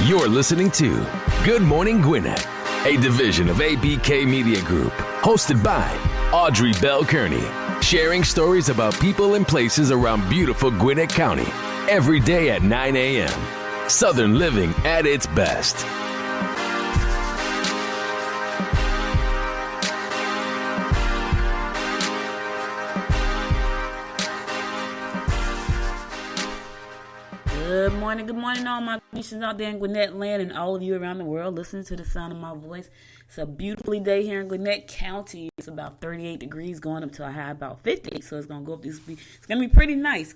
You're listening to Good Morning Gwinnett, a division of ABK Media Group, hosted by Audrey Bell Kearney, sharing stories about people and places around beautiful Gwinnett County every day at 9 a.m. Southern living at its best. Good morning, all my nations out there in Gwinnett land and all of you around the world listening to the sound of my voice. It's a beautiful day here in Gwinnett County. It's about 38 degrees going up to a high about 50. So it's going to go up. It's going to be pretty nice.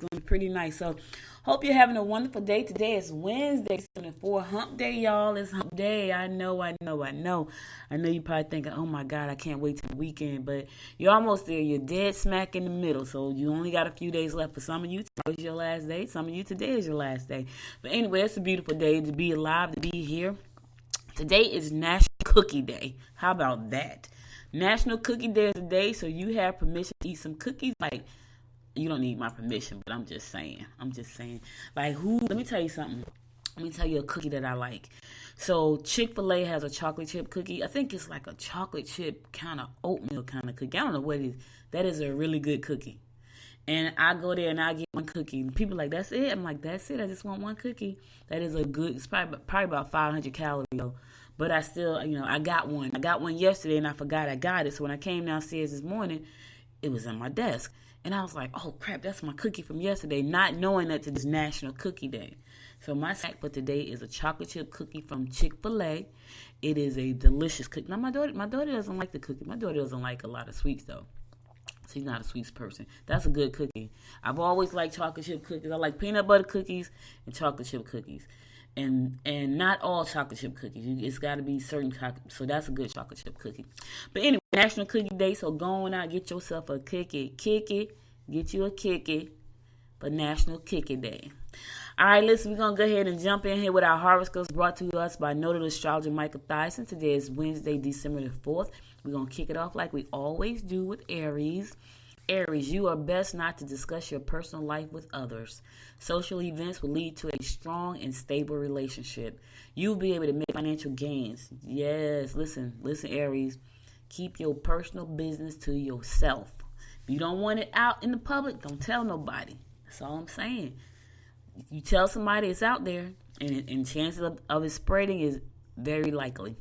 So hope you're having a wonderful day. Today is Wednesday, 74 hump day, y'all. It's hump day. I know you're probably thinking, oh my God, I can't wait till the weekend. But you're almost there. You're dead smack in the middle. So you only got a few days left. For some of you, today is your last day. Some of you, today is your last day. But anyway, it's a beautiful day to be alive, to be here. Today is National Cookie Day. How about that? National Cookie Day is today, so you have permission to eat some cookies. Like, you don't need my permission, but I'm just saying. Like, let me tell you something. Let me tell you a cookie that I like. So Chick-fil-A has a chocolate chip cookie. I think it's like a chocolate chip kind of oatmeal kind of cookie. I don't know what it is. That is a really good cookie. And I go there and I get one cookie. And people are like, that's it? I'm like, that's it. I just want one cookie. That is it's probably about 500 calories though. But I still, I got one. I got one yesterday and I forgot I got it. So when I came downstairs this morning, it was on my desk. And I was like, oh crap, that's my cookie from yesterday, not knowing that today's National Cookie Day. So my snack for today is a chocolate chip cookie from Chick-fil-A. It is a delicious cookie. Now my daughter doesn't like the cookie. My daughter doesn't like a lot of sweets though. She's not a sweets person. That's a good cookie. I've always liked chocolate chip cookies. I like peanut butter cookies and chocolate chip cookies. And not all chocolate chip cookies. It's got to be certain chocolate. So that's a good chocolate chip cookie. But anyway, National Cookie Day. So go on out, get yourself a cookie. Get you a cookie for National Cookie Day. All right, listen, we're going to go ahead and jump in here with our horoscopes brought to us by noted astrologer Michael Thyssen. Today is Wednesday, December the 4th. We're going to kick it off like we always do with Aries. Aries, you are best not to discuss your personal life with others. Social events will lead to a strong and stable relationship. You'll be able to make financial gains. Yes, listen, Aries. Keep your personal business to yourself. If you don't want it out in the public, don't tell nobody. That's all I'm saying. You tell somebody it's out there, and chances of it spreading is very likely.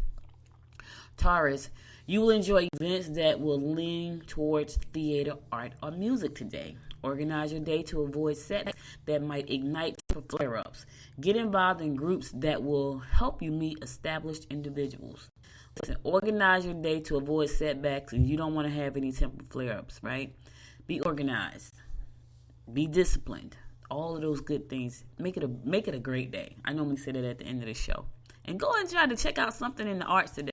Taurus, you will enjoy events that will lean towards theater, art, or music today. Organize your day to avoid setbacks that might ignite flare-ups. Get involved in groups that will help you meet established individuals. Listen, organize your day to avoid setbacks, and you don't want to have any temporary flare-ups, right? Be organized. Be disciplined. All of those good things. Make it a great day. I normally say that at the end of the show. And go and try to check out something in the arts today.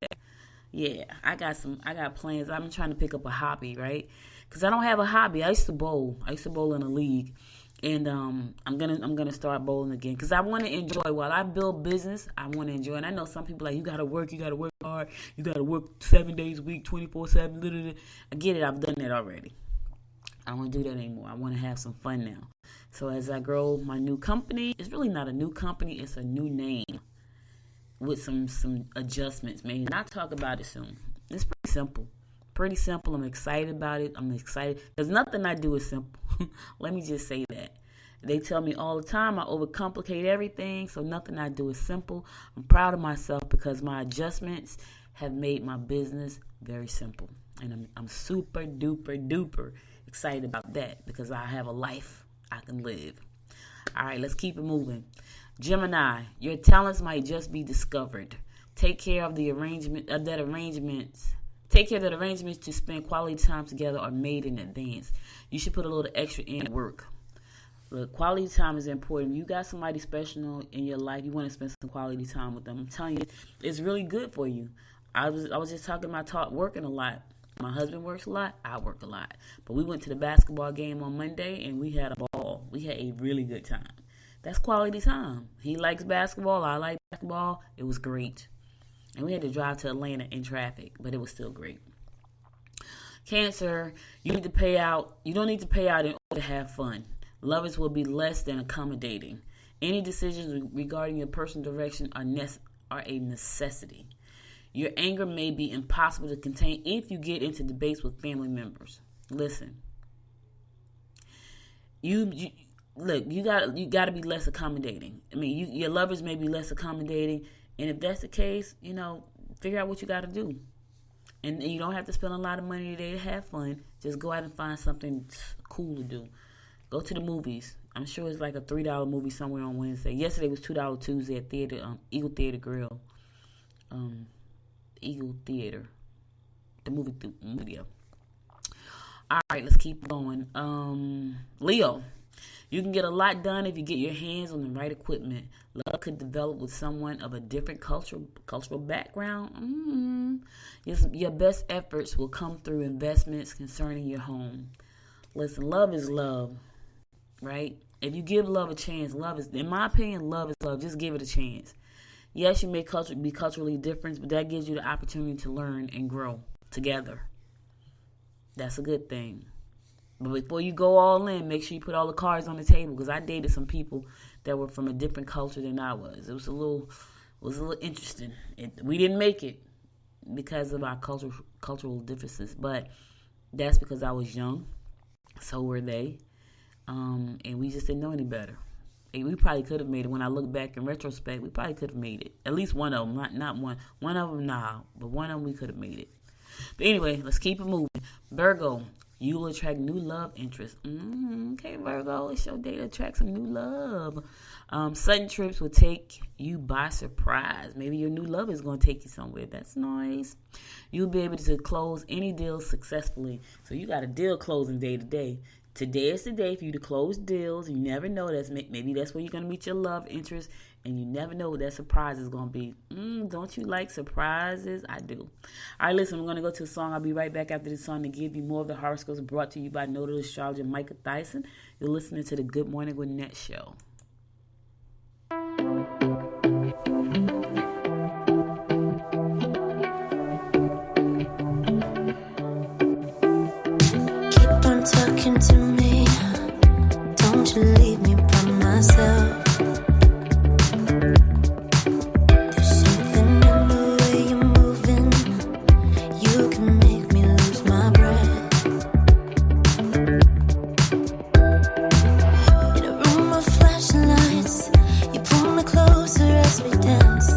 Yeah, I got plans. I'm trying to pick up a hobby, right? Because I don't have a hobby. I used to bowl. in a league. And I'm gonna start bowling again. Because I want to enjoy. While I build business, I want to enjoy. And I know some people like, you gotta work hard. You gotta work 7 days a week, 24/7. I get it. I've done that already. I don't want to do that anymore. I want to have some fun now. So as I grow my new company, it's really not a new company. It's a new name with some adjustments, man. And I'll talk about it soon. It's pretty simple. I'm excited about it. I'm excited. There's nothing I do is simple. Let me just say that. They tell me all the time I overcomplicate everything, so nothing I do is simple. I'm proud of myself because my adjustments have made my business very simple. And I'm super duper excited about that because I have a life I can live. All right, let's keep it moving. Gemini, your talents might just be discovered. Take care of that arrangements to spend quality time together are made in advance. You should put a little extra in work. Look, quality time is important. You got somebody special in your life, you want to spend some quality time with them. I'm telling you, it's really good for you. I was just talking about working a lot. My husband works a lot. I work a lot. But we went to the basketball game on Monday, and we had a ball. We had a really good time. That's quality time. He likes basketball. I like basketball. It was great. And we had to drive to Atlanta in traffic, but it was still great. Cancer, you don't need to pay out in order to have fun. Lovers will be less than accommodating. Any decisions regarding your personal direction are a necessity. Your anger may be impossible to contain if you get into debates with family members. Listen, you got to be less accommodating. I mean, your lovers may be less accommodating, and if that's the case, figure out what you got to do. And you don't have to spend a lot of money today to have fun. Just go out and find something cool to do. Go to the movies. I'm sure it's like a $3 movie somewhere on Wednesday. Yesterday was $2 Tuesday at Eagle Theater Grill. Eagle Theater. The movie video. All right, let's keep going. Leo, you can get a lot done if you get your hands on the right equipment. Love could develop with someone of a different cultural background. Your best efforts will come through investments concerning your home. Listen, love is love, right? If you give love a chance, in my opinion, love is love. Just give it a chance. Yes, you may be culturally different, but that gives you the opportunity to learn and grow together. That's a good thing. But before you go all in, make sure you put all the cards on the table, because I dated some people that were from a different culture than I was. It was a little interesting. We didn't make it because of our cultural differences, but that's because I was young. So were they. And we just didn't know any better. And we probably could have made it. When I look back in retrospect, we probably could have made it. At least one of them, not one. One of them, but one of them we could have made it. But anyway, let's keep it moving. Virgo, you will attract new love interest. Okay, Virgo, it's your day to attract some new love. Sudden trips will take you by surprise. Maybe your new love is going to take you somewhere. That's nice. You'll be able to close any deal successfully. So you got a deal closing day to day. Today is the day for you to close deals. You never know. Maybe that's where you're going to meet your love interest, and you never know what that surprise is going to be. Don't you like surprises? I do. All right, listen, I'm going to go to a song. I'll be right back after this song to give you more of the horoscopes brought to you by notable astrologer Micah Tyson. You're listening to the Good Morning Gwinnett Show. Talking to me, don't you leave me by myself. There's something in the way you're moving, you can make me lose my breath. In a room of flashing lights, you pull me closer as we dance.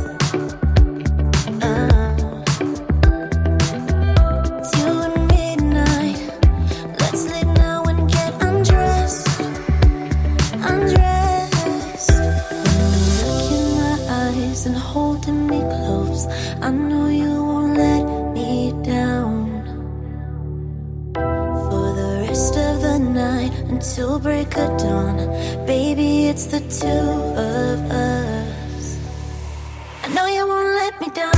I know you won't let me down for the rest of the night until break of dawn. Baby, it's the two of us. I know you won't let me down.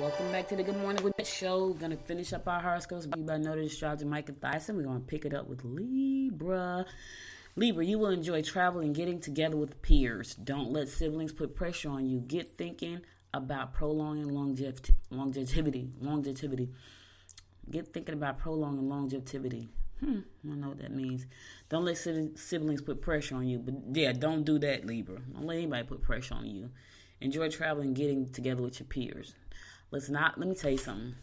Welcome back to the Good Morning Gwinnett Show. We're going to finish up our horoscopes by noted astrologer Micah Thyssen. We're going to pick it up with Libra. Libra, you will enjoy travel and getting together with peers. Don't let siblings put pressure on you. Get thinking about prolonging longevity. Get thinking about prolonging longevity. I don't know what that means. Don't let siblings put pressure on you. But yeah, don't do that, Libra. Don't let anybody put pressure on you. Enjoy traveling and getting together with your peers. Let me tell you something.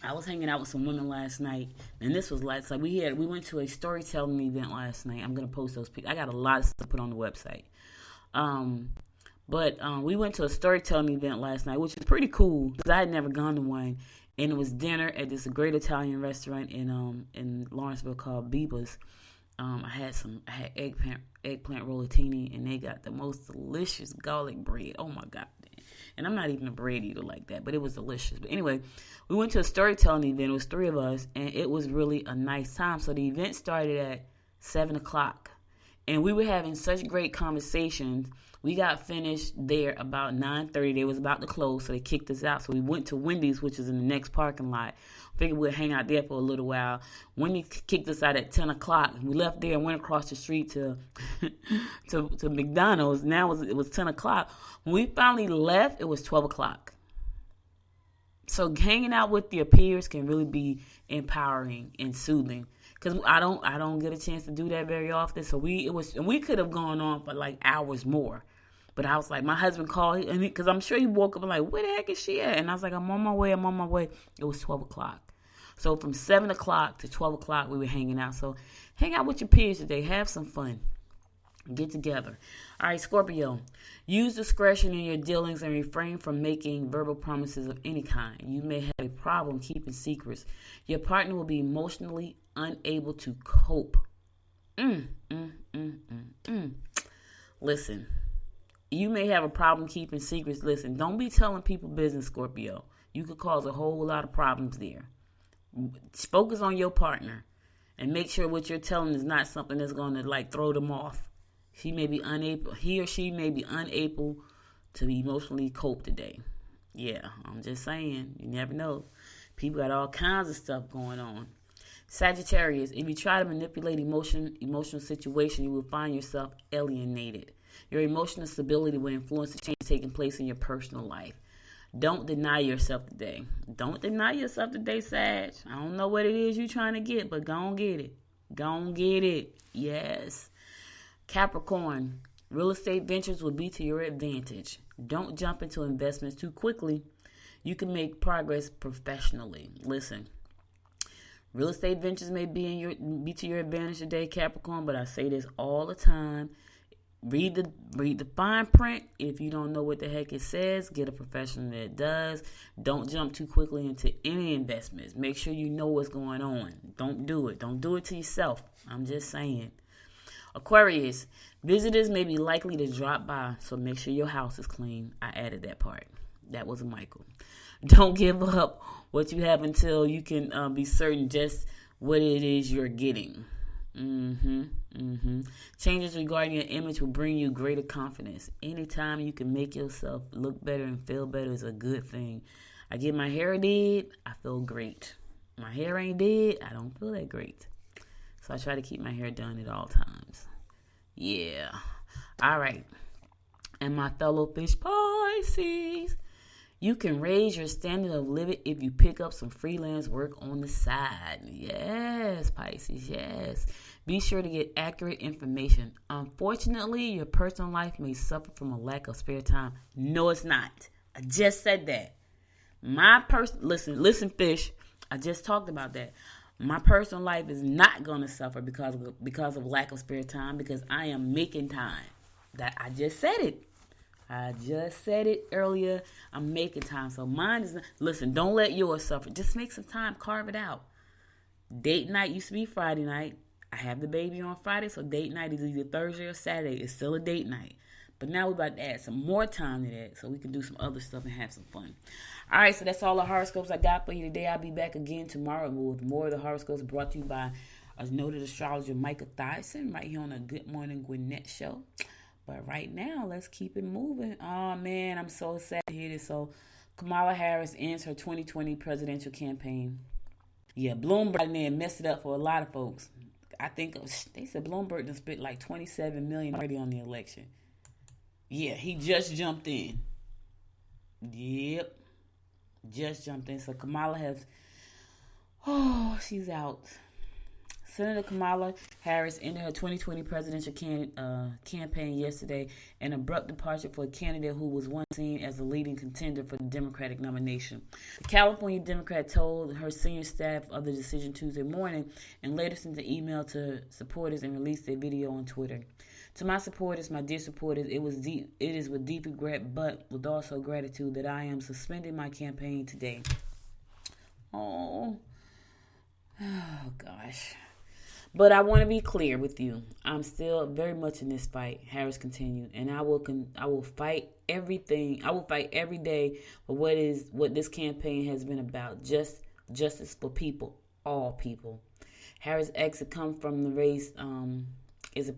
I was hanging out with some women last night, and this was last night. We went to a storytelling event last night. I'm gonna post those pictures. I got a lot of stuff to put on the website. But we went to a storytelling event last night, which was pretty cool because I had never gone to one. And it was dinner at this great Italian restaurant in Lawrenceville called Biba's. I had eggplant rollatini, and they got the most delicious garlic bread. Oh my God. And I'm not even a bread eater like that, but it was delicious. But anyway, we went to a storytelling event. It was 3 of us, and it was really a nice time. So the event started at 7 o'clock, and we were having such great conversations. We got finished there about 9:30. They was about to close, so they kicked us out. So we went to Wendy's, which is in the next parking lot. Figured we'd hang out there for a little while. Wendy's kicked us out at 10 o'clock. We left there and went across the street to McDonald's. Now it was 10 o'clock. When we finally left, it was 12 o'clock. So hanging out with your peers can really be empowering and soothing. Because I don't get a chance to do that very often. So we could have gone on for like hours more. But I was like, my husband called, because I'm sure he woke up and like, where the heck is she at? And I was like, I'm on my way. It was 12 o'clock. So from 7 o'clock to 12 o'clock, we were hanging out. So hang out with your peers today. Have some fun. Get together. All right, Scorpio. Use discretion in your dealings and refrain from making verbal promises of any kind. You may have a problem keeping secrets. Your partner will be emotionally unable to cope. Listen, you may have a problem keeping secrets. Listen, don't be telling people business, Scorpio. You could cause a whole lot of problems there. Focus on your partner and make sure what you're telling is not something that's going to like throw them off. He or she may be unable to emotionally cope today. Yeah, I'm just saying. You never know. People got all kinds of stuff going on. Sagittarius, if you try to manipulate emotional situation, you will find yourself alienated. Your emotional stability will influence the change taking place in your personal life. Don't deny yourself today. Don't deny yourself today, Sag. I don't know what it is you're trying to get, but go on get it. Go on get it. Yes. Capricorn, real estate ventures will be to your advantage. Don't jump into investments too quickly. You can make progress professionally. Listen, real estate ventures may be to your advantage today, Capricorn, but I say this all the time. Read the fine print. If you don't know what the heck it says, get a professional that does. Don't jump too quickly into any investments. Make sure you know what's going on. Don't do it. Don't do it to yourself. I'm just saying. Aquarius, visitors may be likely to drop by, so make sure your house is clean. I added that part. That was Michael. Don't give up what you have until you can be certain just what it is you're getting. Changes regarding your image will bring you greater confidence. Anytime you can make yourself look better and feel better is a good thing. I get my hair did, I feel great. My hair ain't did, I don't feel that great. So I try to keep my hair done at all times. Yeah. All right. And my fellow fish Pisces, you can raise your standard of living if you pick up some freelance work on the side. Yes, Pisces, yes. Be sure to get accurate information. Unfortunately, your personal life may suffer from a lack of spare time. No, it's not. I just said that. Listen, fish. I just talked about that. My personal life is not going to suffer because of lack of spare time because I am making time. That I just said it. I just said it earlier. I'm making time. So mine is not. Listen, don't let yours suffer. Just make some time. Carve it out. Date night used to be Friday night. I have the baby on Friday, so date night is either Thursday or Saturday. It's still a date night. But now we're about to add some more time to that so we can do some other stuff and have some fun. All right, so that's all the horoscopes I got for you today. I'll be back again tomorrow with more of the horoscopes brought to you by a noted astrologer, Micah Thyssen, right here on the Good Morning Gwinnett show. But right now, let's keep it moving. Oh, man, I'm so sad to hear this. So Kamala Harris ends her 2020 presidential campaign. Yeah, Bloomberg and then messed it up for a lot of folks. I think they said Bloomberg done spent like $27 million already on the election. Yeah, he just jumped in. Yep, just jumped in. So Kamala has, she's out. Senator Kamala Harris ended her 2020 presidential campaign yesterday, an abrupt departure for a candidate who was once seen as the leading contender for the Democratic nomination. The California Democrat told her senior staff of the decision Tuesday morning and later sent an email to supporters and released a video on Twitter. To my supporters, my dear supporters, it is with deep regret, but with also gratitude that I am suspending my campaign today. Oh gosh. But I want to be clear with you. I'm still very much in this fight, Harris continued, and I will fight everything. I will fight every day for what this campaign has been about: justice for people, all people. Harris' exit comes from the race is a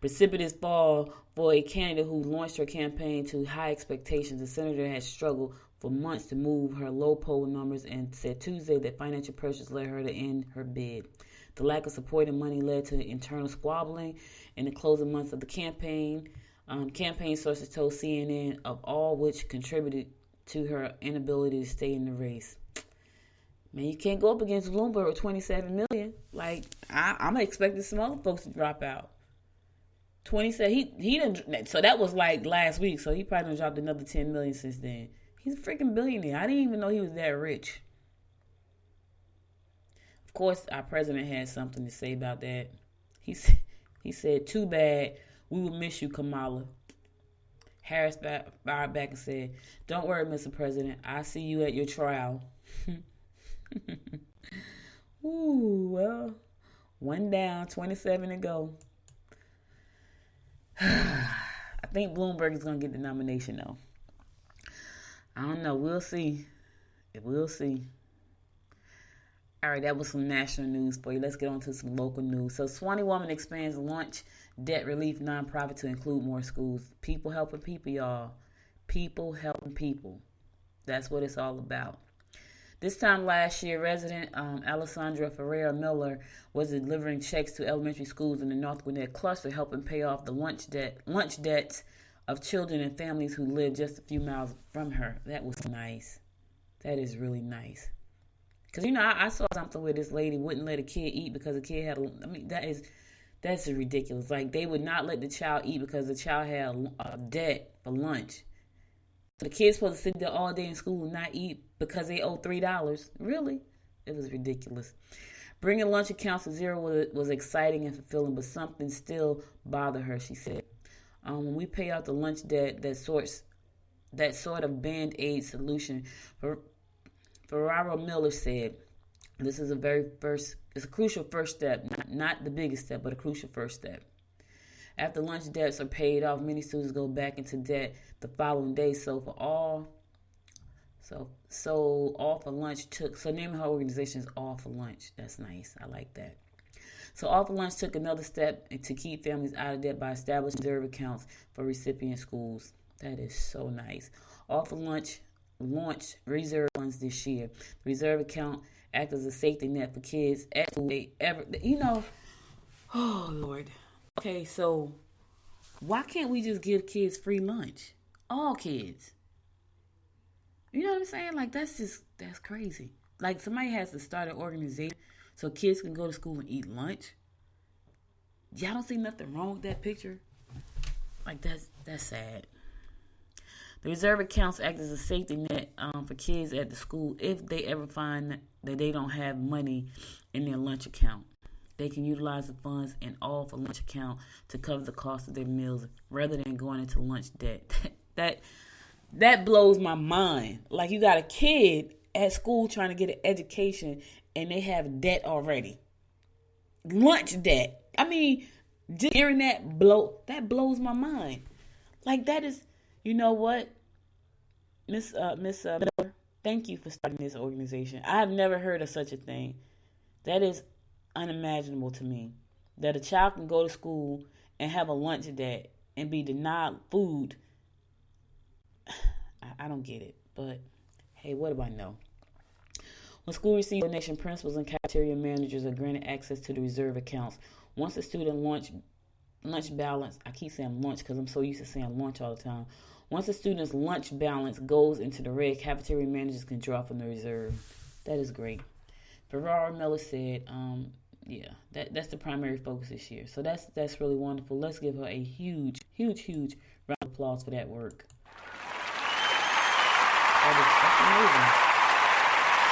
precipitous fall for a candidate who launched her campaign to high expectations. The senator has struggled for months to move her low poll numbers and said Tuesday that financial pressures led her to end her bid. The lack of support and money led to internal squabbling in the closing months of the campaign. Campaign sources told CNN of all which contributed to her inability to stay in the race. Man, you can't go up against Bloomberg with $27 million. Like, I'm expecting some other folks to drop out. 27. He didn't. So that was like last week. So he probably done dropped another $10 million since then. He's a freaking billionaire. I didn't even know he was that rich. Of course, our president had something to say about that. He said, "Too bad. We will miss you, Kamala." Harris fired back and said, "Don't worry, Mr. President. I see you at your trial." Ooh, well, one down, 27 to go. I think Bloomberg is going to get the nomination, though. I don't know. We'll see. We'll see. All right, that was some national news for you. Let's get on to some local news. So, Swanee woman expands lunch debt relief nonprofit to include more schools. People helping people, y'all. People helping people. That's what it's all about. This time last year, resident Alessandra Ferreira Miller was delivering checks to elementary schools in the North Gwinnett cluster, helping pay off the lunch debts of children and families who live just a few miles from her. That was nice. That is really nice. Because, I saw something where this lady wouldn't let a kid eat because the kid had that's ridiculous. Like, they would not let the child eat because the child had a debt for lunch. The kid's supposed to sit there all day in school and not eat because they owe $3. Really? It was ridiculous. Bringing lunch accounts to zero was exciting and fulfilling, but something still bothered her, she said. When we pay out the lunch debt, that sort of Band-Aid solution, Ferraro Miller said, this is it's a crucial first step, not the biggest step, but a crucial first step. After lunch debts are paid off, many students go back into debt the following day. So all for lunch so naming her organization is All for Lunch. That's nice. I like that. So All for Lunch took another step to keep families out of debt by establishing reserve accounts for recipient schools. That is so nice. All for Lunch launched reserve funds this year. The reserve account acts as a safety net for kids at school. Oh Lord. Okay, so why can't we just give kids free lunch? All kids. You know what I'm saying? Like, that's crazy. Like, somebody has to start an organization so kids can go to school and eat lunch. Y'all don't see nothing wrong with that picture? Like, that's sad. The reserve accounts act as a safety net for kids at the school if they ever find that they don't have money in their lunch account. They can utilize the funds in All for Lunch account to cover the cost of their meals rather than going into lunch debt. That blows my mind. Like, you got a kid at school trying to get an education and they have debt already. Lunch debt. I mean, just hearing that blows my mind. Like, that is, you know what? Miss Miller, thank you for starting this organization. I have never heard of such a thing. That is unimaginable to me, that a child can go to school and have a lunch debt and be denied food. I don't get it. But hey, what do I know? When school receives donation, principals and cafeteria managers are granted access to the reserve accounts. Once a student lunch balance, I keep saying lunch because I'm so used to saying lunch all the time. Once a student's lunch balance goes into the red, cafeteria managers can draw from the reserve. That is great. Ferrara Miller said, that's the primary focus this year. So that's really wonderful. Let's give her a huge, huge, huge round of applause for that work. That's amazing.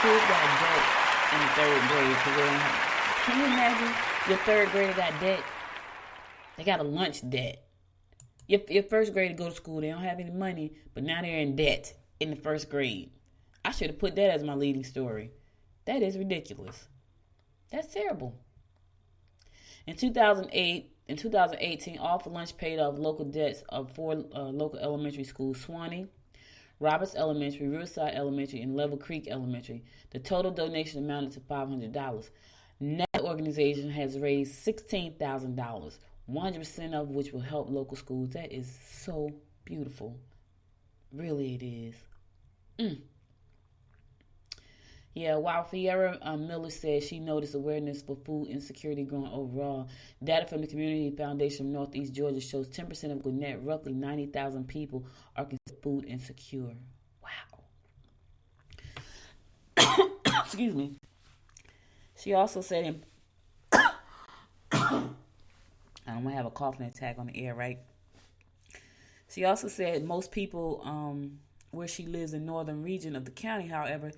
Kids got debt in the third grade because they don't have. Can you imagine your third grader got debt? They got a lunch debt. Your first grader go to school, they don't have any money, but now they're in debt in the first grade. I should have put that as my leading story. That is ridiculous. That's terrible. In 2018, all for lunch paid off local debts of 4 local elementary schools: Swanee, Roberts Elementary, Riverside Elementary, and Level Creek Elementary. The total donation amounted to $500. That organization has raised $16,000, 100% of which will help local schools. That is so beautiful. Really, it is. Yeah, while Fiera Miller says she noticed awareness for food insecurity growing overall, data from the Community Foundation of Northeast Georgia shows 10% of Gwinnett, roughly 90,000 people, are considered food insecure. Wow. Excuse me. She also said, I don't want to have a coughing attack on the air, right? She also said most people where she lives in northern region of the county, however,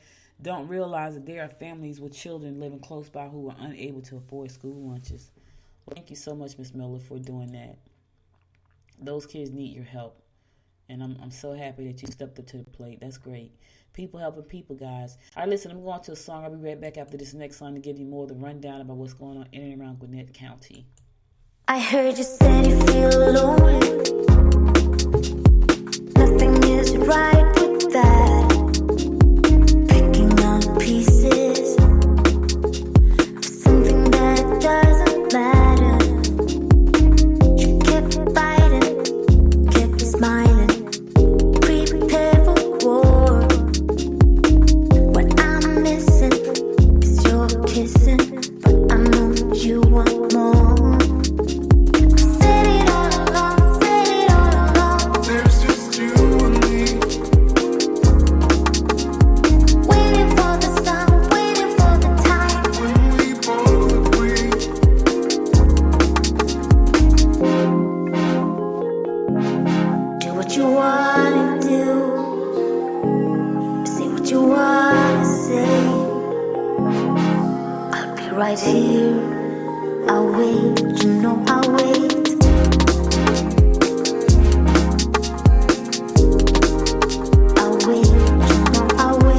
don't realize that there are families with children living close by who are unable to afford school lunches. Well, thank you so much, Miss Miller, for doing that. Those kids need your help, and I'm so happy that you stepped up to the plate. That's great. People helping people, guys. All right, listen, I'm going to a song. I'll be right back after this next song to give you more of the rundown about what's going on in and around Gwinnett County. I heard you said you feel lonely. Nothing is right with that. Pieces of something that doesn't matter. You kept fighting, kept smiling, prepare for war. What I'm missing is your kissing, but I know you want more. Said it all along, said it all along. There's just you and me. You wanna do, say what you wanna say. I'll be right here, I'll wait, you know I'll wait. I'll wait, you know I'll wait.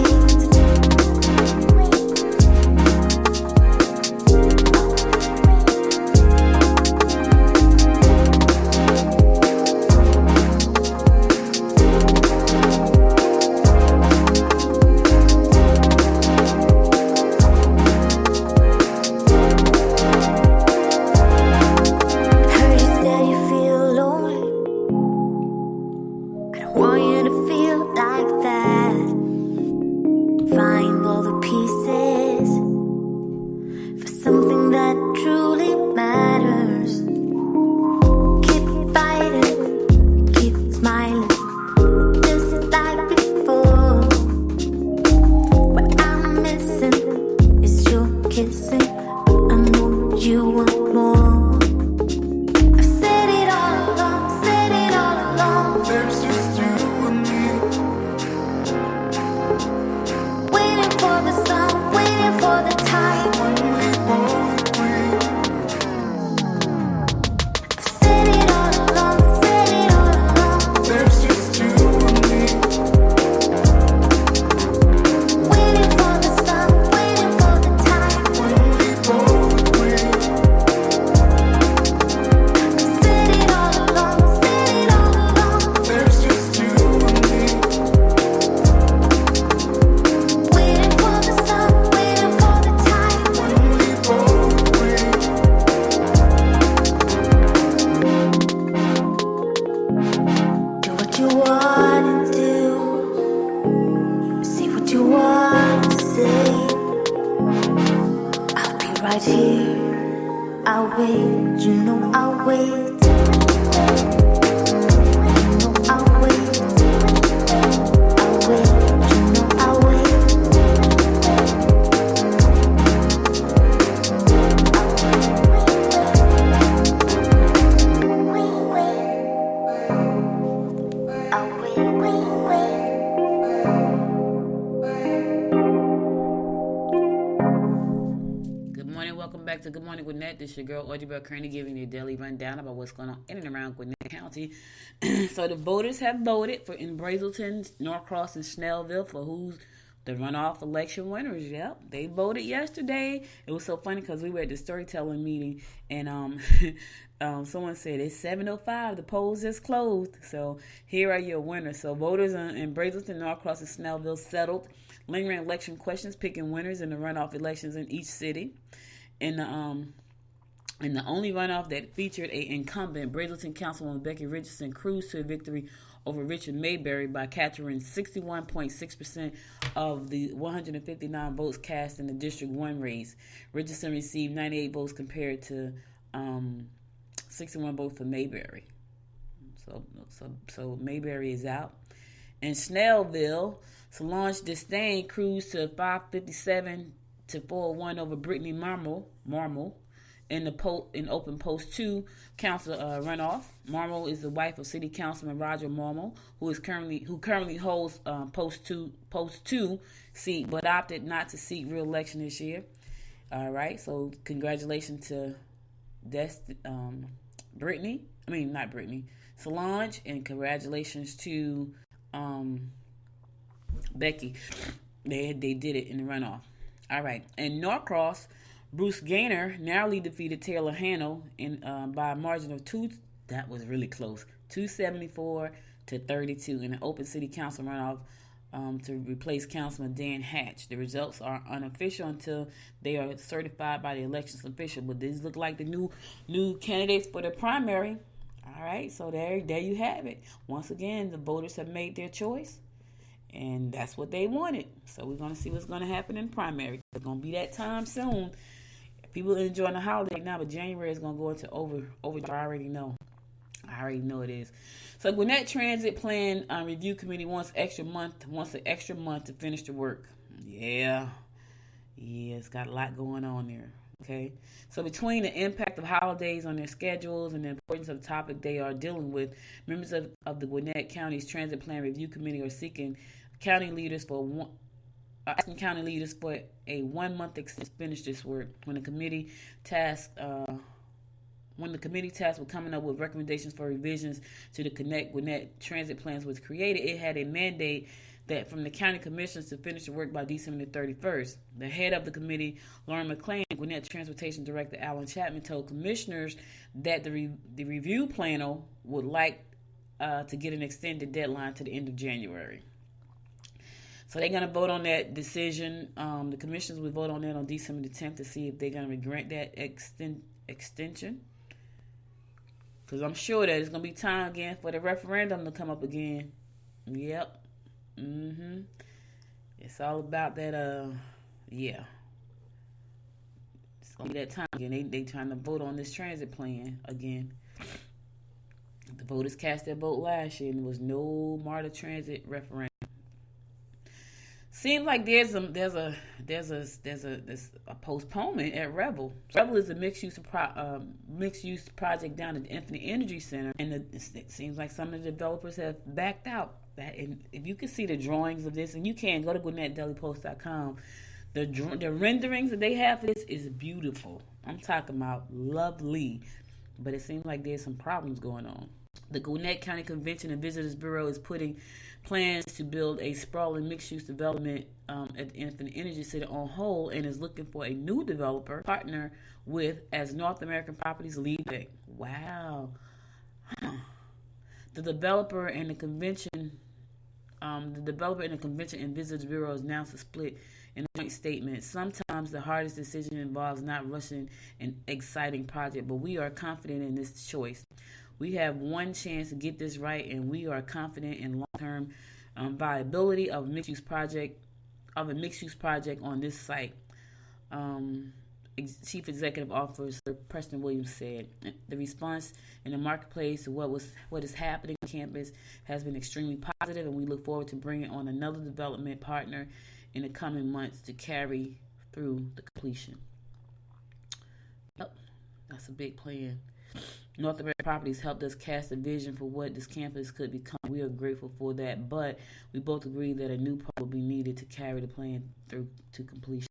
right here. I'll wait, you know I'll wait. I'll wait, I'll wait, you know I'll wait. Welcome back to Good Morning Gwinnett. This is your girl Audrey Bell Kearney giving you a daily rundown about what's going on in and around Gwinnett County. So the voters have voted for in Braselton, Norcross, and Snellville for who's the runoff election winners. Yep, they voted yesterday. It was so funny because we were at the storytelling meeting and someone said it's 7:05. The polls just closed. So here are your winners. So voters in Braselton, Norcross, and Snellville settled lingering election questions, picking winners in the runoff elections in each city. And the only runoff that featured a incumbent, Braselton Councilwoman Becky Richardson cruised to a victory over Richard Mayberry by capturing 61.6% of the 159 votes cast in the District 1 race. Richardson received 98 votes compared to 61 votes for Mayberry. So Mayberry is out. In Snellville, Solange Disdain cruised to 557 to 401 over Brittany Marmol in open post 2 council runoff. Marmol is the wife of City Councilman Roger Marmol, who currently holds post 2 seat, but opted not to seek re-election this year. All right, so congratulations to Solange, and congratulations to Becky. They did it in the runoff. All right. In Norcross, Bruce Gaynor narrowly defeated Taylor Hannell by a margin of 2. That was really close. 274 to 32 in an open city council runoff to replace Councilman Dan Hatch. The results are unofficial until they are certified by the elections official. But these look like the new candidates for the primary. All right. So there you have it. Once again, the voters have made their choice. And that's what they wanted. So we're going to see what's going to happen in primary. It's going to be that time soon. People are enjoying the holiday now, but January is going to go into overdrive. I already know it is. So Gwinnett Transit Plan Review Committee wants an extra month to finish the work. Yeah, it's got a lot going on there. Okay, so between the impact of holidays on their schedules and the importance of the topic they are dealing with, members of the Gwinnett County's Transit Plan Review Committee are asking county leaders for a 1 month extension to finish this work. When the committee tasked with coming up with recommendations for revisions to the Gwinnett transit plans was created, it had a mandate that from the county commissioners to finish the work by December 31st. The head of the committee, Lauren McClain, Gwinnett Transportation Director Alan Chapman told commissioners that the review panel would like to get an extended deadline to the end of January. So they're going to vote on that decision. The commissioners will vote on that on December the 10th to see if they're going to grant that extension. Because I'm sure that it's going to be time again for the referendum to come up again. Yep. It's all about that, yeah. It's going to be that time again. They trying to vote on this transit plan again. The voters cast their vote last year and there was no MARTA transit referendum. Seems like there's a postponement at Rebel. Rebel is a mixed use project down at the Infinite Energy Center, and it seems like some of the developers have backed out. And if you can see the drawings of this, and you can go to GwinnettDailyPost.com, the renderings that they have for this is beautiful. I'm talking about lovely, but it seems like there's some problems going on. The Gwinnett County Convention and Visitors Bureau is putting plans to build a sprawling mixed-use development at the Infinite Energy Center on hold and is looking for a new developer partner with as North American Properties lead bank. Wow. The developer and the convention and Visitors Bureau has announced a split in a joint statement. Sometimes the hardest decision involves not rushing an exciting project, but we are confident in this choice. We have one chance to get this right, and we are confident in long-term viability of a mixed-use project on this site. Chief Executive Officer Preston Williams said. The response in the marketplace to what is happening on campus has been extremely positive, and we look forward to bringing on another development partner in the coming months to carry through the completion. Yep, that's a big plan. North American Properties helped us cast a vision for what this campus could become. We are grateful for that, but we both agree that a new part will be needed to carry the plan through to completion.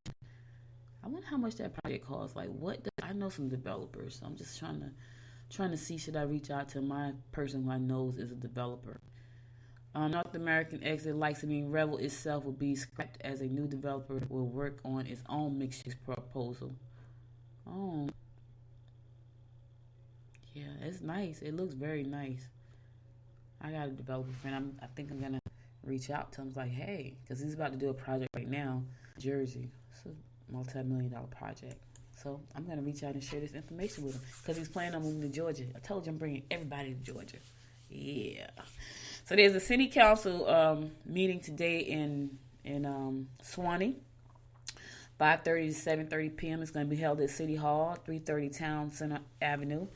I wonder how much that project costs. Like, I know some developers, so I'm just trying to see, should I reach out to my person who I know is a developer. North American Exit Licensing Revel itself will be scrapped as a new developer will work on its own mixed-use proposal. Oh, yeah, it's nice. It looks very nice. I got a developer friend. I think I'm gonna reach out to him. Like, hey, because he's about to do a project right now, Jersey. It's a multi-million-dollar project. So I'm gonna reach out and share this information with him because he's planning on moving to Georgia. I told you I'm bringing everybody to Georgia. Yeah. So there's a city council meeting today in Suwanee, 5:30 to 7:30 p.m. It's going to be held at City Hall, 330 Town Center Avenue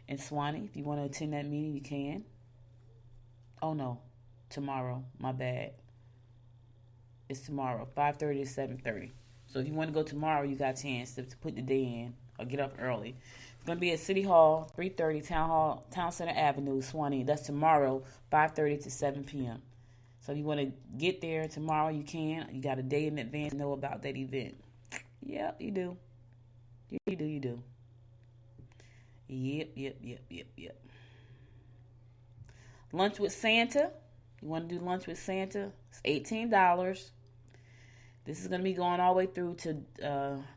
in Suwanee. If you want to attend that meeting, you can. Oh, no. Tomorrow. My bad. It's tomorrow, 5:30 to 7:30. So if you want to go tomorrow, you got a chance to put the day in or get up early. It's going to be at City Hall, 330 Town Center Avenue, Suwanee. That's tomorrow, 5:30 to 7 p.m. So if you want to get there tomorrow, you can. You got a day in advance to know about that event. Yep, you do. You do. Yep. Lunch with Santa. You want to do lunch with Santa? It's $18. This is going to be going all the way through to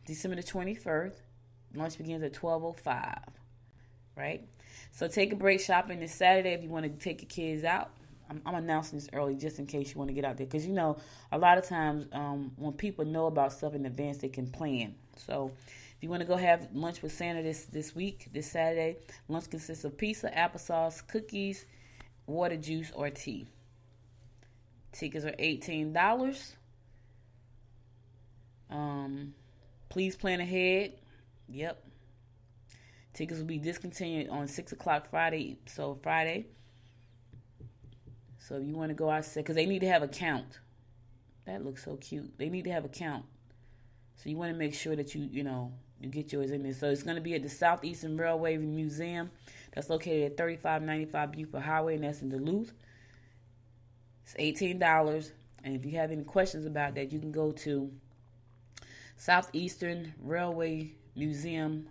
December the 21st. Lunch begins at 12:05, right? So take a break shopping this Saturday if you want to take your kids out. I'm announcing this early just in case you want to get out there. Because, a lot of times when people know about stuff in advance, they can plan. So if you want to go have lunch with Santa this week, this Saturday, lunch consists of pizza, applesauce, cookies, water, juice, or tea. Tickets are $18. Please plan ahead. Yep. Tickets will be discontinued on 6 o'clock Friday. So Friday. So if you want to go outside, because they need to have a count. That looks so cute. They need to have a count. So you want to make sure that you get yours in there. So it's going to be at the Southeastern Railway Museum. That's located at 3595 Buford Highway, and that's in Duluth. It's $18. And if you have any questions about that, you can go to Southeastern Railway Museum,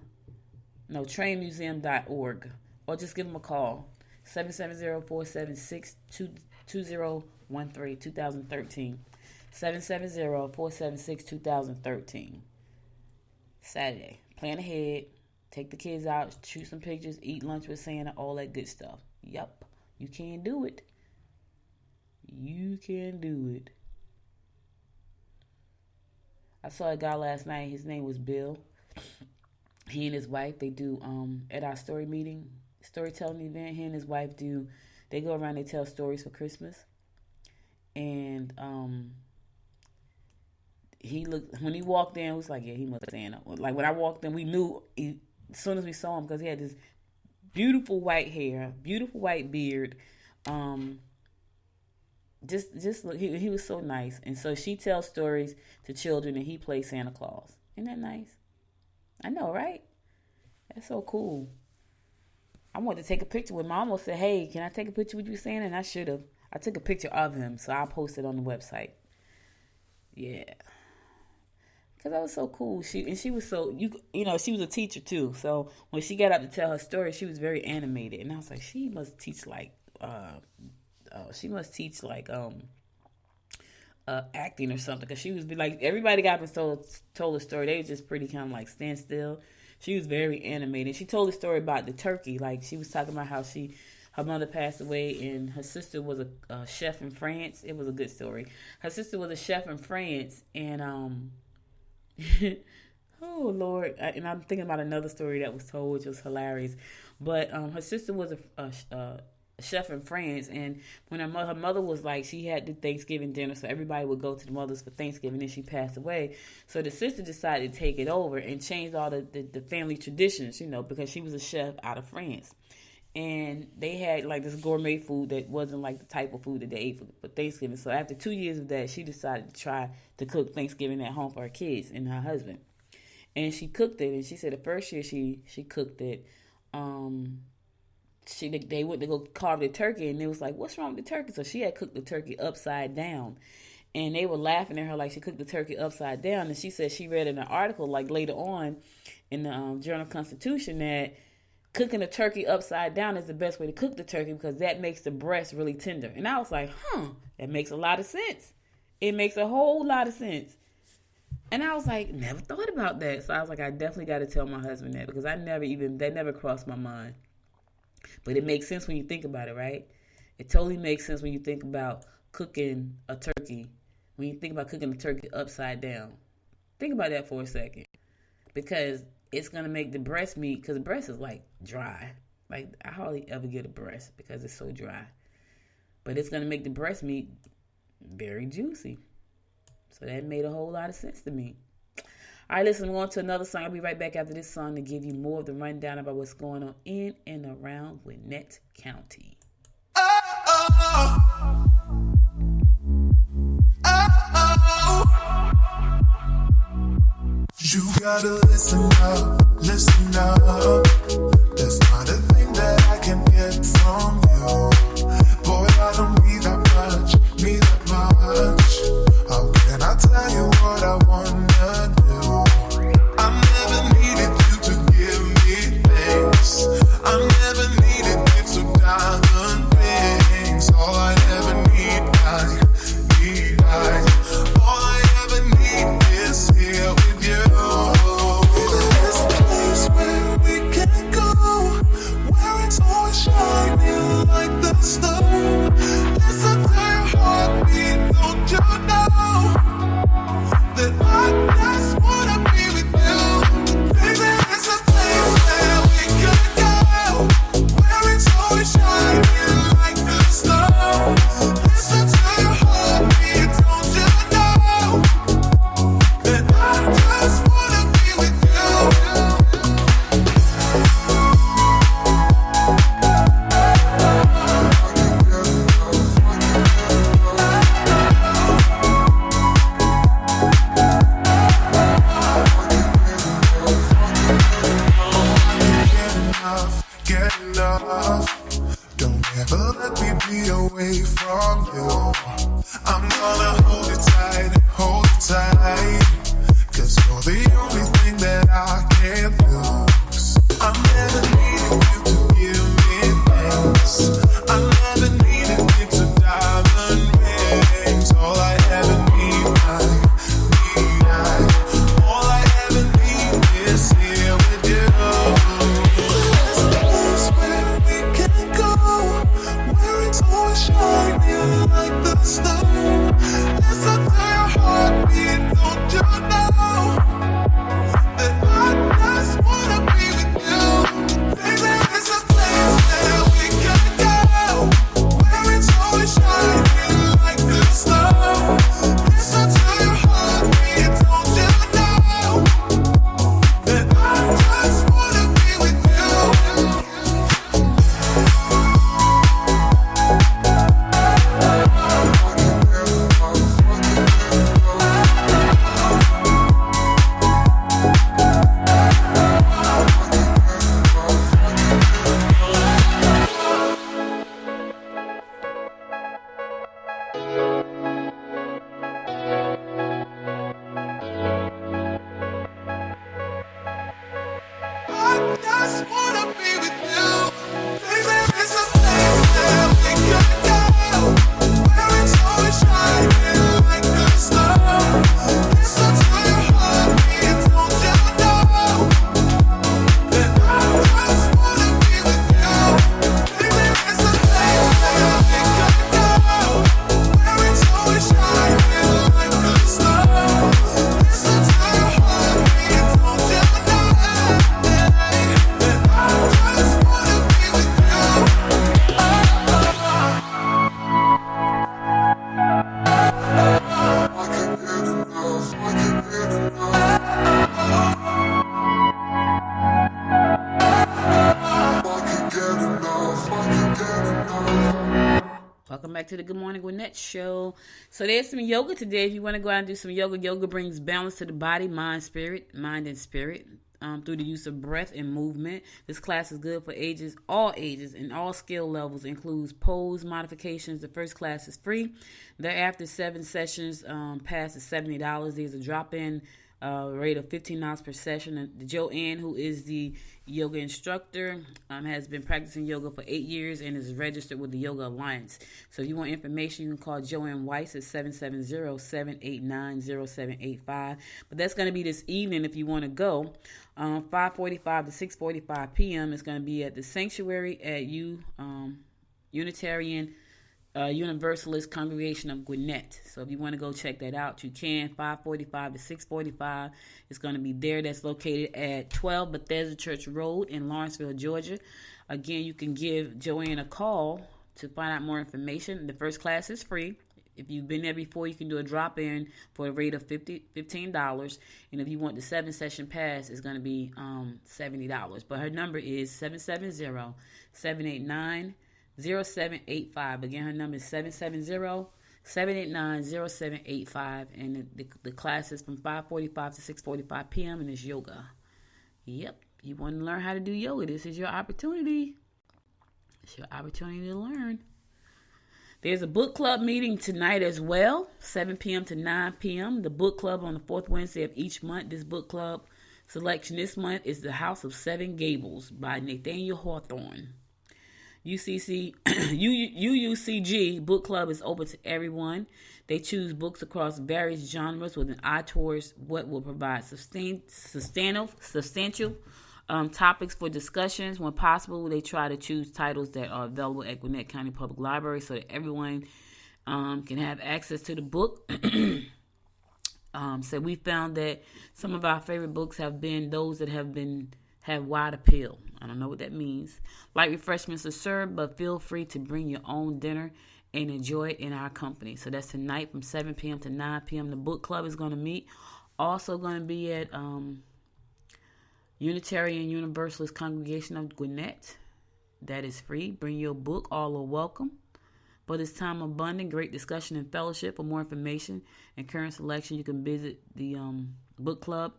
trainmuseum.org, or just give them a call, 770-476-2013, 2013, 770-476-2013. Saturday. Plan ahead, take the kids out, shoot some pictures, eat lunch with Santa, all that good stuff. Yep, you can do it. You can do it. I saw a guy last night. His name was Bill. He and his wife, they do, at our storytelling event, he and his wife they go around, they tell stories for Christmas. And when he walked in, it was like, yeah, he must stand up. Like when I walked in, we knew as soon as we saw him, because he had this beautiful white hair, beautiful white beard. Just look, he was so nice. And so she tells stories to children and he plays Santa Claus. Isn't that nice? I know, right? That's so cool. I wanted to take a picture with him. I almost said, hey, can I take a picture with you, Santa? And I should have. I took a picture of him, so I'll post it on the website. Yeah. Because that was so cool. She was so, she was a teacher too. So when she got up to tell her story, she was very animated. And I was like, she must teach acting or something, because she was like, everybody got up and told the story. They was just pretty kind of like stand still. She was very animated. She told the story about the turkey. Like she was talking about how her mother passed away and her sister was a chef in France. It was a good story. Her sister was a chef in France, and oh Lord, and I'm thinking about another story that was told, which was hilarious. But her sister was a chef in France, and when her mother was like, she had the Thanksgiving dinner, so everybody would go to the mother's for Thanksgiving, and she passed away. So the sister decided to take it over and change all the family traditions, because she was a chef out of France. And they had like this gourmet food that wasn't like the type of food that they ate for Thanksgiving. So after 2 years of that, she decided to try to cook Thanksgiving at home for her kids and her husband. And she cooked it, and she said the first year she cooked it, they went to go carve the turkey, and it was like, what's wrong with the turkey? So she had cooked the turkey upside down, and they were laughing at her like she cooked the turkey upside down. And she said she read in an article like later on in the Journal-Constitution that cooking the turkey upside down is the best way to cook the turkey because that makes the breast really tender. And I was like, that makes a lot of sense. It makes a whole lot of sense. And I was like, never thought about that. So I was like, I definitely got to tell my husband that because that never crossed my mind. But it makes sense when you think about it, right? It totally makes sense when you think about cooking a turkey. When you think about cooking a turkey upside down. Think about that for a second. Because it's going to make the breast meat, because the breast is like dry. Like I hardly ever get a breast because it's so dry. But it's going to make the breast meat very juicy. So that made a whole lot of sense to me. All right, listen, we're on to another song. I'll be right back after this song to give you more of the rundown about what's going on in and around Gwinnett County. You gotta listen up, listen up. There's not a thing that I can get from you. Boy, I don't need that much. How can I tell you what I wanna do? I never needed you to give me things. I never needed gifts or diamond rings. All I ever need, all I ever need is here with you. There's a place where we can go, where it's all shining like the sun. Listen to your heartbeat, don't you know that I just wanna be with you? Baby, there's a place where we can go, where it's all shining like the sun. Listen to your heartbeat, don't you know that I just wanna be with you? back to the Good Morning Gwinnett show. So there's some yoga today. If you want to go out and do some yoga, yoga brings balance to the body, mind, and spirit. Through the use of breath and movement. This class is good for all ages, and all skill levels. Includes pose modifications. The first class is free. Thereafter, 7 sessions pass is $70. There's a drop-in rate of $15 per session. And Joanne, who is the yoga instructor, has been practicing yoga for 8 years and is registered with the Yoga Alliance. So if you want information, you can call Joanne Weiss at 770-789-0785. But that's going to be this evening if you want to go. 5:45 to 6:45 p.m. is going to be at the Sanctuary at Unitarian Universalist Congregation of Gwinnett. So if you want to go check that out, you can. 5:45 to 6:45. It's going to be there. That's located at 12 Bethesda Church Road in Lawrenceville, Georgia. Again, you can give Joanne a call to find out more information. The first class is free. If you've been there before, you can do a drop-in for a rate of $15. And if you want the 7-session pass, it's going to be $70. But her number is 770-789-0785. Again, her number is 770-789-0785. And the class is from 5:45 to 6:45 p.m. and it's yoga. Yep. You want to learn how to do yoga, this is your opportunity. It's your opportunity to learn. There's a book club meeting tonight as well, 7 p.m. to 9 p.m. The book club on the 4th Wednesday of each month. This book club selection this month is The House of Seven Gables by Nathaniel Hawthorne. UUCG book club is open to everyone. They choose books across various genres with an eye towards what will provide substantial topics for discussions. When possible, they try to choose titles that are available at Gwinnett County Public Library so that everyone can have access to the book. So we found that some of our favorite books have been those that have wide appeal. I don't know what that means. Light refreshments are served, but feel free to bring your own dinner and enjoy it in our company. So that's tonight from 7 p.m. to 9 p.m. The book club is going to meet. Also going to be at Unitarian Universalist Congregation of Gwinnett. That is free. Bring your book. All are welcome. For this time abundant, great discussion and fellowship. For more information and current selection, you can visit the book club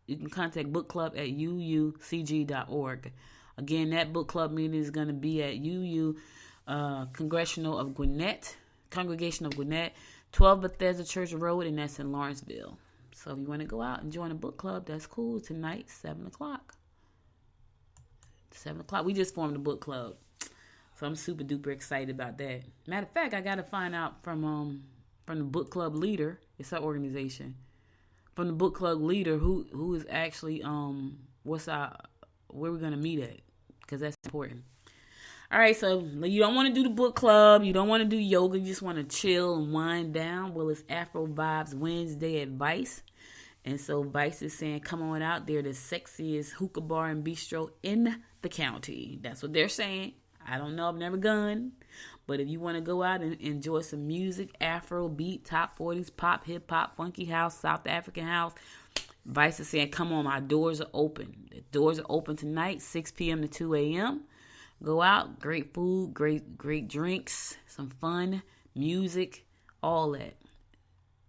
you can contact book club at uucg.org. Again, that book club meeting is going to be at Congregation of Gwinnett, 12 Bethesda Church Road, and that's in Lawrenceville. So if you want to go out and join a book club, that's cool. Tonight, 7 o'clock. 7 o'clock. We just formed a book club. So I'm super duper excited about that. Matter of fact, I got to find out from the book club leader. It's our organization. From the book club leader who is actually, where we're going to meet at. Because that's important. All right, so you don't want to do the book club. You don't want to do yoga. You just want to chill and wind down. Well, it's Afro Vibes Wednesday at Vice. And so Vice is saying, come on out there, the sexiest hookah bar and bistro in the county. That's what they're saying. I don't know. I've never gone. But if you want to go out and enjoy some music, Afro beat, top 40s, pop, hip hop, funky house, South African house, Vice is saying, come on, my doors are open. The doors are open tonight, 6 p.m. to 2 a.m. Go out, great food, great drinks, some fun, music, all that.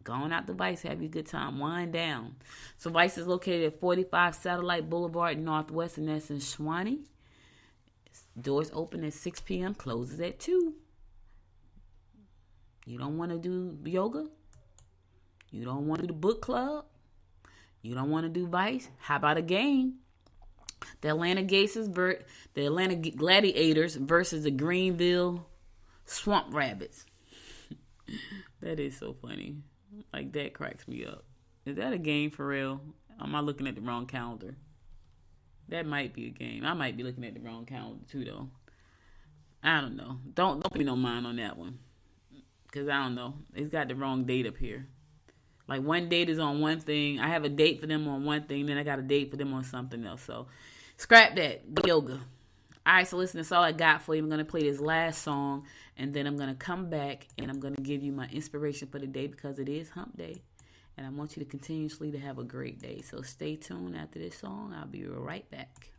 Going out to Vice, have you a good time, wind down. So Vice is located at 45 Satellite Boulevard Northwest, and that's in Shawnee. Doors open at 6 p.m., closes at 2. You don't want to do yoga? You don't want to do the book club? You don't want to do Vice? How about a game? The Atlanta Gladiators versus the Greenville Swamp Rabbits. That is so funny. Like, that cracks me up. Is that a game for real? Am I looking at the wrong calendar? That might be a game. I might be looking at the wrong calendar too, though. I don't know. Don't pay no mind on that one. Because I don't know. It's got the wrong date up here. Like, one date is on one thing. I have a date for them on one thing. Then I got a date for them on something else. So, scrap that. Go yoga. All right, so listen, that's all I got for you. I'm going to play this last song. And then I'm going to come back. And I'm going to give you my inspiration for the day. Because it is hump day. And I want you to continuously to have a great day. So, stay tuned after this song. I'll be right back.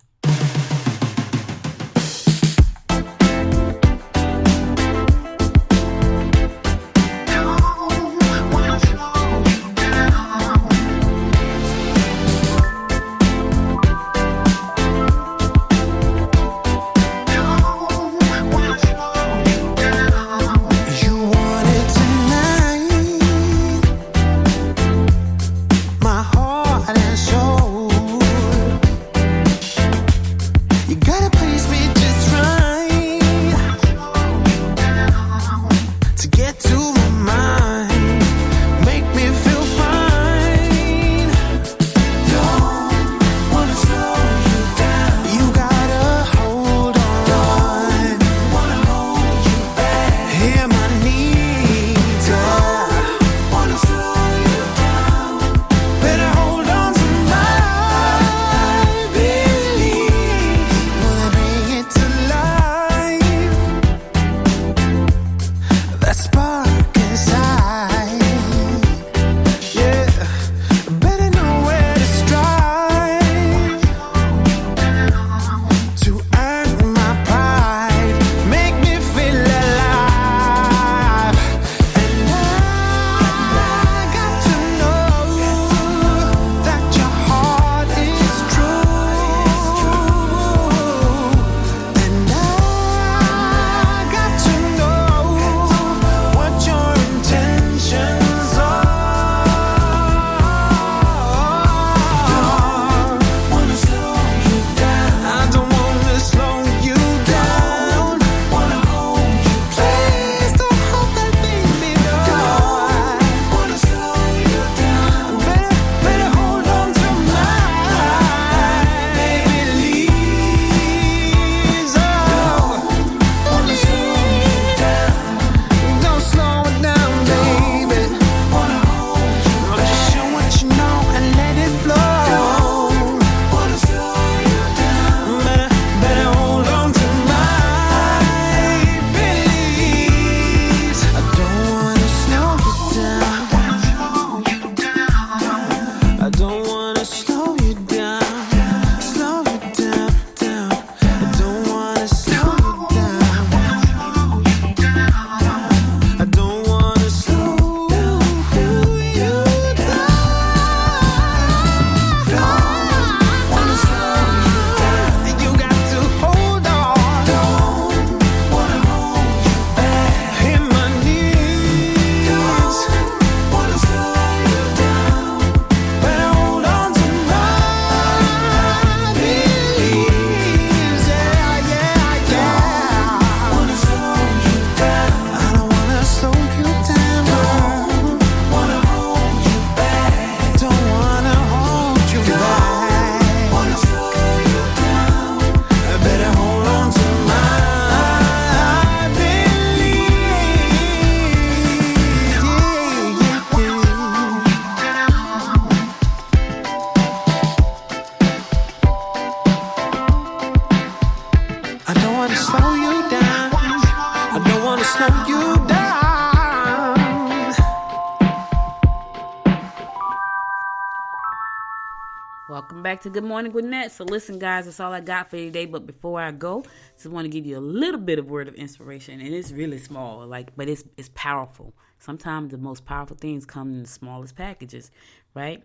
Welcome back to Good Morning Gwinnett. So listen, guys, that's all I got for you today. But before I go, just want to give you a little bit of word of inspiration. And it's really small, but it's powerful. Sometimes the most powerful things come in the smallest packages, right?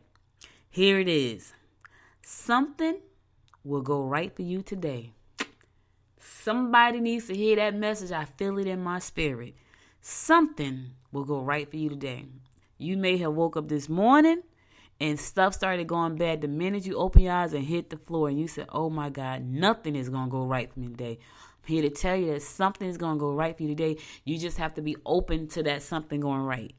Here it is. Something will go right for you today. Somebody needs to hear that message. I feel it in my spirit. Something will go right for you today. You may have woke up this morning and stuff started going bad the minute you open your eyes and hit the floor. And you said, oh, my God, nothing is going to go right for me today. I'm here to tell you that something is going to go right for you today. You just have to be open to that something going right.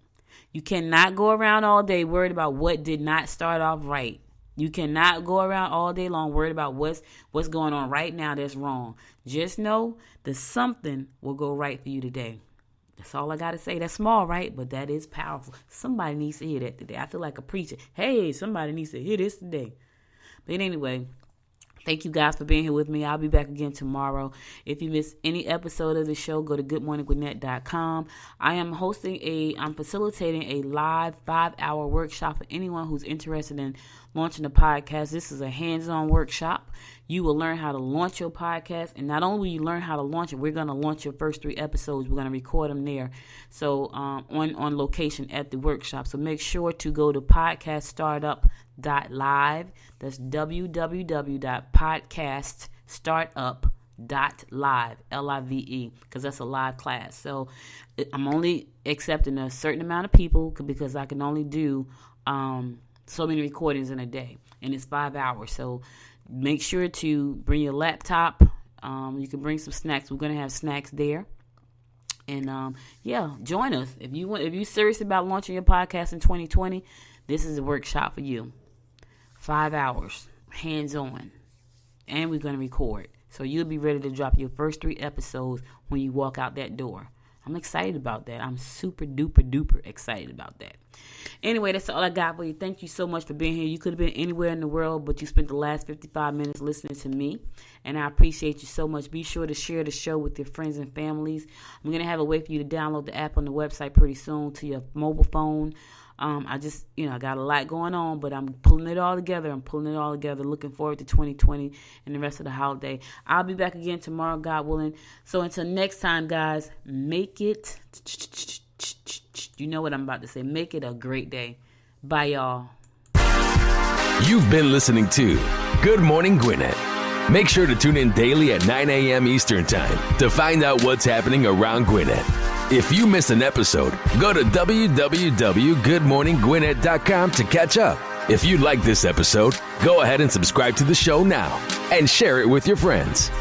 You cannot go around all day worried about what did not start off right. You cannot go around all day long worried about what's going on right now that's wrong. Just know that something will go right for you today. That's all I got to say. That's small, right? But that is powerful. Somebody needs to hear that today. I feel like a preacher. Hey, somebody needs to hear this today. But anyway, thank you guys for being here with me. I'll be back again tomorrow. If you missed any episode of the show, go to goodmorninggwinnett.com. I'm facilitating a live 5-hour workshop for anyone who's interested in launching a podcast. This is a hands-on workshop. You will learn how to launch your podcast, and not only will you learn how to launch it, we're going to launch your first 3 episodes. We're going to record them there, so on location at the workshop. So make sure to go to podcaststartup.live. That's www.podcaststartup.live, Live, because that's a live class. So I'm only accepting a certain amount of people because I can only do so many recordings in a day, and it's 5 hours. So make sure to bring your laptop. You can bring some snacks. We're going to have snacks there. And join us. If you're serious about launching your podcast in 2020, this is a workshop for you. 5 hours, hands-on. And we're going to record. So you'll be ready to drop your first 3 episodes when you walk out that door. I'm excited about that. I'm super duper duper excited about that. Anyway, that's all I got for you. Thank you so much for being here. You could have been anywhere in the world, but you spent the last 55 minutes listening to me, and I appreciate you so much. Be sure to share the show with your friends and families. I'm going to have a way for you to download the app on the website pretty soon to your mobile phone. I got a lot going on, but I'm pulling it all together. Looking forward to 2020 and the rest of the holiday. I'll be back again tomorrow, God willing. So until next time, guys, make it, you know what I'm about to say, make it a great day. Bye, y'all. You've been listening to Good Morning Gwinnett. Make sure to tune in daily at 9 a.m. Eastern Time to find out what's happening around Gwinnett. If you miss an episode, go to www.goodmorninggwinnett.com to catch up. If you like this episode, go ahead and subscribe to the show now and share it with your friends.